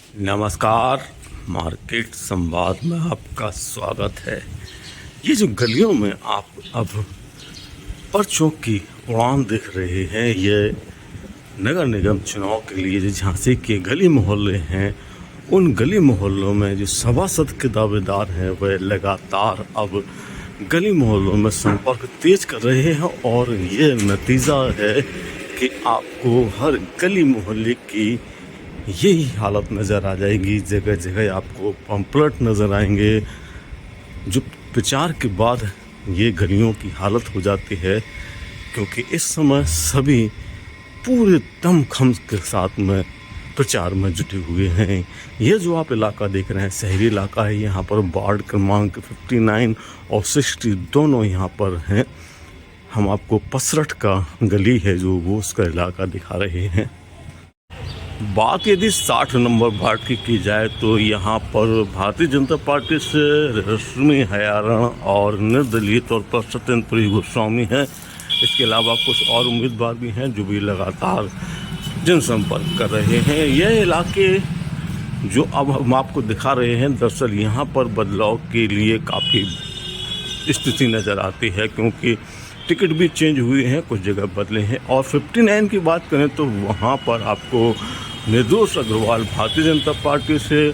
नमस्कार। मार्केट संवाद में आपका स्वागत है। ये जो गलियों में आप अब पर्चों की उड़ान देख रहे हैं, ये नगर निगम चुनाव के लिए जो झांसी के गली मोहल्ले हैं, उन गली मोहल्लों में जो सभासद के दावेदार हैं वह लगातार अब गली मोहल्लों में संपर्क तेज कर रहे हैं और ये नतीजा है कि आपको हर गली मोहल्ले की यही हालत नज़र आ जाएगी। जगह जगह आपको पंपलेट नज़र आएंगे। जो प्रचार के बाद ये गलियों की हालत हो जाती है, क्योंकि इस समय सभी पूरे दमखम के साथ में प्रचार में जुटे हुए हैं। ये जो आप इलाका देख रहे हैं शहरी इलाका है। यहाँ पर वार्ड क्रमांक 59 और 60 दोनों यहाँ पर हैं। हम आपको पसरठ का गली है जो वो उसका इलाका दिखा रहे हैं। बात यदि 60 नंबर वार्ड की जाए तो यहाँ पर भारतीय जनता पार्टी से रश्मि हयारण और निर्दलीय तौर पर सत्येंद्र गोस्वामी हैं। इसके अलावा कुछ और उम्मीदवार भी हैं जो भी लगातार जनसंपर्क कर रहे हैं। यह इलाके जो अब हम आपको दिखा रहे हैं, दरअसल यहाँ पर बदलाव के लिए काफ़ी स्थिति नज़र आती है, क्योंकि टिकट भी चेंज हुए हैं, कुछ जगह बदले हैं। और 59 की बात करें तो वहाँ पर आपको निर्दोष अग्रवाल भारतीय जनता पार्टी से,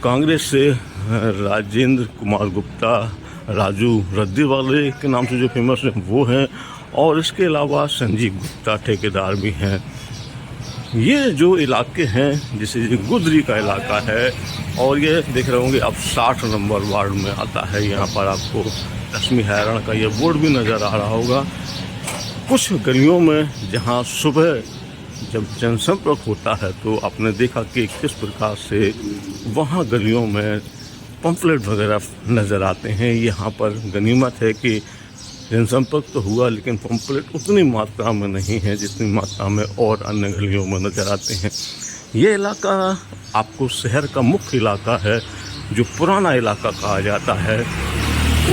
कांग्रेस से राजेंद्र कुमार गुप्ता, राजू रद्दी वाले के नाम से जो फेमस हैं वो हैं, और इसके अलावा संजीव गुप्ता ठेकेदार भी हैं। ये जो इलाके हैं, जैसे ये गुदरी का इलाका है, और ये देख रहे होंगे आप 60 नंबर वार्ड में आता है। यहाँ पर आपको रश्मि हयारण का ये बोर्ड भी नज़र आ रहा होगा। कुछ गलियों में जहाँ सुबह जब जनसंपर्क होता है तो आपने देखा कि किस प्रकार से वहाँ गलियों में पंफलेट वगैरह नज़र आते हैं। यहाँ पर गनीमत है कि जनसंपर्क तो हुआ, लेकिन पंफलेट उतनी मात्रा में नहीं है जितनी मात्रा में और अन्य गलियों में नज़र आते हैं। ये इलाका आपको शहर का मुख्य इलाका है, जो पुराना इलाका कहा जाता है।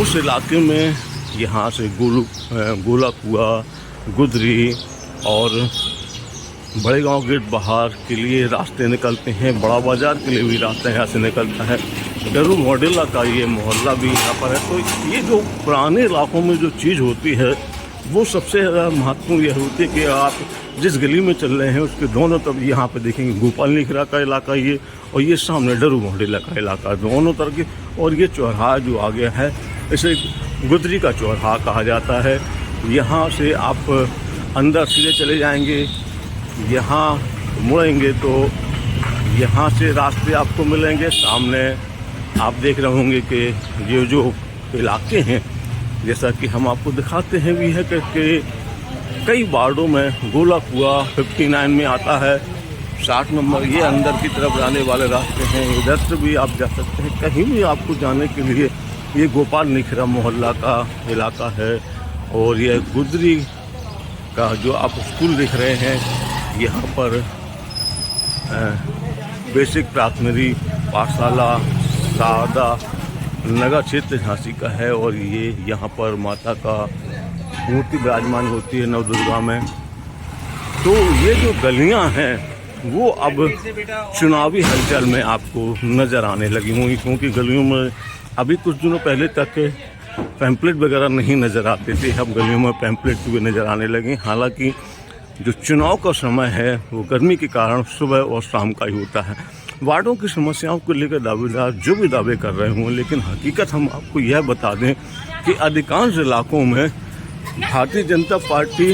उस इलाके में यहाँ से गोला कुआ, गुदरी और बड़े गांव गेट बाहर के लिए रास्ते निकलते हैं। बड़ा बाज़ार के लिए भी रास्ता यहाँ से निकलता है। डरू मॉडला का ये मोहल्ला भी यहाँ पर है। तो ये जो पुराने इलाकों में जो चीज़ होती है वो सबसे ज़्यादा महत्वपूर्ण यह होती है कि आप जिस गली में चल रहे हैं उसके दोनों तरफ यहाँ पे देखेंगे गोपाल निखरा का इलाका ये, और ये सामने डरू मॉडला का इलाका, दोनों तरफ के। और ये चौराहा जो आ गया है इसे गुदरी का चौराहा कहा जाता है। यहाँ से आप अंदर सीधे चले जाएंगे, यहाँ मुड़ेंगे तो यहाँ से रास्ते आपको मिलेंगे। सामने आप देख रहे होंगे कि ये जो इलाके हैं, जैसा कि हम आपको दिखाते हैं भी है कि कई वार्डों में गोला कुआ 59 में आता है। 60 नंबर ये अंदर की तरफ जाने वाले रास्ते हैं, इधर से भी आप जा सकते हैं। कहीं भी आपको जाने के लिए ये गोपाल निखरा मोहल्ला का इलाका है। और ये गुदरी का जो आप स्कूल देख रहे हैं, यहाँ पर बेसिक प्राथमिक पाठशाला सादा नगर क्षेत्र झांसी का है। और ये यहाँ पर माता का मूर्ति विराजमान होती है नवदुर्गा में। तो ये जो गलियाँ हैं वो अब चुनावी हलचल में आपको नज़र आने लगी होंगी, क्योंकि गलियों में अभी कुछ दिनों पहले तक पैम्पलेट वगैरह नहीं नज़र आते थे। अब गलियों में पैम्पलेट भी नज़र आने लगे। हालांकि जो चुनाव का समय है वो गर्मी के कारण सुबह और शाम का ही होता है। वार्डों की समस्याओं को लेकर दावेदार जो भी दावे कर रहे हों, लेकिन हकीकत हम आपको यह बता दें कि अधिकांश इलाकों में भारतीय जनता पार्टी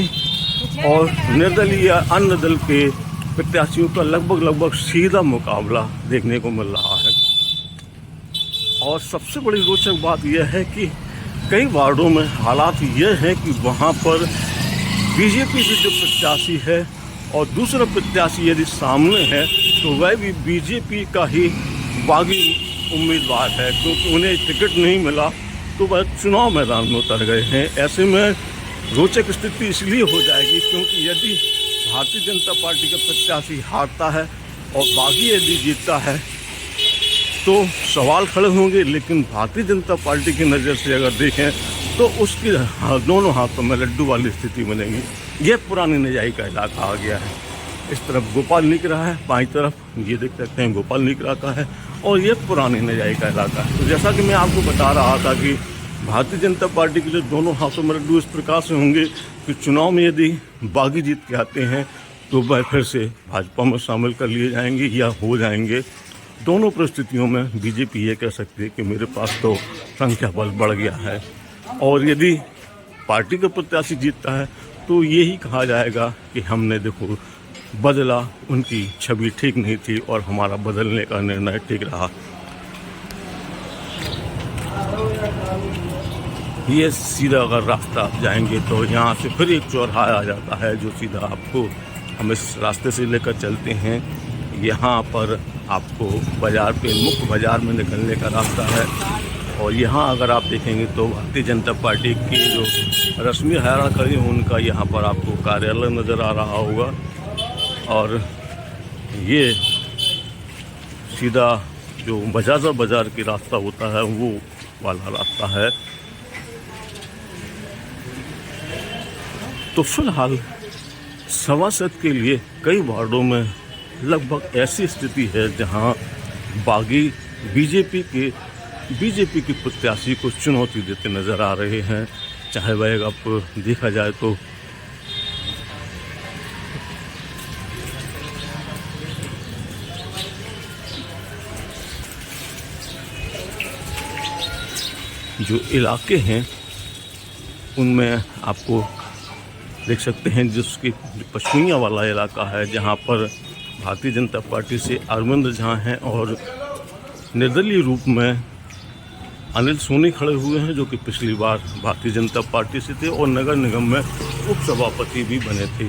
और निर्दलीय या अन्य दल के प्रत्याशियों का लगभग सीधा मुकाबला देखने को मिल रहा है। और सबसे बड़ी रोचक बात यह है कि कई वार्डों में हालात यह हैं कि वहाँ पर बीजेपी से जो प्रत्याशी है और दूसरा प्रत्याशी यदि सामने है तो वह भी बीजेपी का ही बागी उम्मीदवार है, क्योंकि उन्हें टिकट नहीं मिला तो वह चुनाव मैदान में उतर गए हैं। ऐसे में रोचक स्थिति इसलिए हो जाएगी क्योंकि यदि भारतीय जनता पार्टी का प्रत्याशी हारता है और बागी यदि जीतता है तो सवाल खड़े होंगे, लेकिन भारतीय जनता पार्टी की नज़र से अगर देखें तो उसकी दोनों हाथों में लड्डू वाली स्थिति बनेगी। यह पुरानी निजाई का इलाका आ गया है। इस तरफ गोपाल निक रहा है, बाईं तरफ ये देख सकते हैं गोपाल निक रहा का है और ये पुरानी नजाई का इलाका है। तो जैसा कि मैं आपको बता रहा था कि भारतीय जनता पार्टी के लिए दोनों हाथों में लड्डू इस प्रकार से होंगे कि चुनाव में यदि बागी जीत के आते हैं तो वह फिर से भाजपा में शामिल कर लिए जाएंगे या हो जाएंगे। दोनों परिस्थितियों में बीजेपी ये कह सकती है कि मेरे पास तो संख्या बल बढ़ गया है, और यदि पार्टी का प्रत्याशी जीतता है तो यही कहा जाएगा कि हमने देखो बदला, उनकी छवि ठीक नहीं थी और हमारा बदलने का निर्णय ठीक रहा। ये सीधा अगर रास्ता आप जाएंगे तो यहाँ से फिर एक चौराहा आ जाता है जो सीधा आपको, हम इस रास्ते से लेकर चलते हैं, यहाँ पर आपको बाज़ार पे मुख्य बाज़ार में निकलने का रास्ता है। और यहाँ अगर आप देखेंगे तो भारतीय जनता पार्टी की जो रश्मि हैरान खड़ी है उनका यहाँ पर आपको कार्यालय नज़र आ रहा होगा। और ये सीधा जो बजाजा बाज़ार की रास्ता होता है वो वाला रास्ता है। तो फिलहाल सभासद के लिए कई वार्डों में लगभग ऐसी स्थिति है जहां बागी बीजेपी के प्रत्याशी को चुनौती देते नज़र आ रहे हैं। चाहे वह आप देखा जाए तो जो इलाके हैं उनमें आपको देख सकते हैं जिसकी पश्चिमिया वाला इलाका है जहां पर भारतीय जनता पार्टी से अरविंद झा हैं और निर्दलीय रूप में अनिल सोनी खड़े हुए हैं जो कि पिछली बार भारतीय जनता पार्टी से थे और नगर निगम में उपसभापति भी बने थे।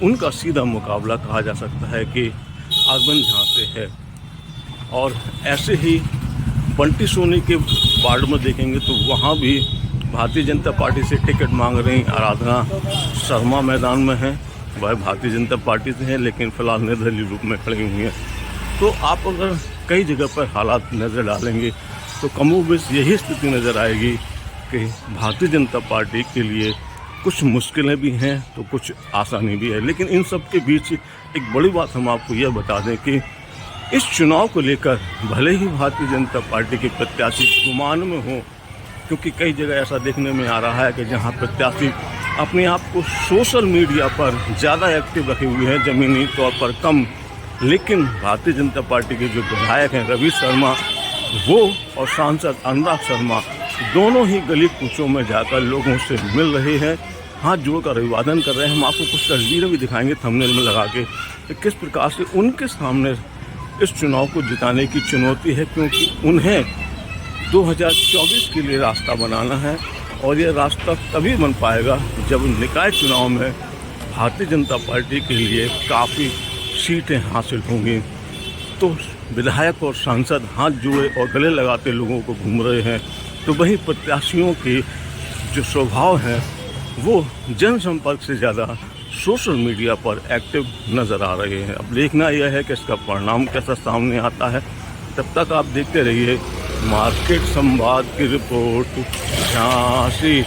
उनका सीधा मुकाबला कहा जा सकता है कि अरविंद झा से है। और ऐसे ही बंटी सोनी के वार्ड में देखेंगे तो वहाँ भी भारतीय जनता पार्टी से टिकट मांग रही आराधना शर्मा मैदान में हैं। वह भारतीय जनता पार्टी से हैं लेकिन फ़िलहाल निर्दलीय रूप में खड़ी हुई हैं। तो आप अगर कई जगह पर हालात नज़र डालेंगे तो कमोबेश यही स्थिति नज़र आएगी कि भारतीय जनता पार्टी के लिए कुछ मुश्किलें भी हैं तो कुछ आसानी भी है। लेकिन इन सब के बीच एक बड़ी बात हम आपको यह बता दें कि इस चुनाव को लेकर भले ही भारतीय जनता पार्टी के प्रत्याशी गुमान में हों, क्योंकि कई जगह ऐसा देखने में आ रहा है कि जहां प्रत्याशी अपने आप को सोशल मीडिया पर ज़्यादा एक्टिव रखे हुए हैं, ज़मीनी तौर पर कम, लेकिन भारतीय जनता पार्टी के जो विधायक हैं रवि शर्मा वो और सांसद अनुराग शर्मा दोनों ही गली कूचों में जाकर लोगों से मिल रहे हैं, हाथ जोड़कर अभिवादन कर रहे हैं। हम आपको कुछ तस्वीरें भी दिखाएंगे थंबनेल में लगा के कि किस प्रकार से उनके सामने इस चुनाव को जिताने की चुनौती है, क्योंकि उन्हें 2024 के लिए रास्ता बनाना है। और ये रास्ता तभी बन पाएगा जब निकाय चुनाव में भारतीय जनता पार्टी के लिए काफ़ी सीटें हासिल होंगी। तो विधायक और सांसद हाथ जोड़े और गले लगाते लोगों को घूम रहे हैं, तो वहीं प्रत्याशियों के जो स्वभाव हैं वो जनसंपर्क से ज़्यादा सोशल मीडिया पर एक्टिव नज़र आ रहे हैं। अब देखना यह है कि इसका परिणाम कैसा सामने आता है। तब तक आप देखते रहिए मार्केट संवाद की रिपोर्ट झांसी।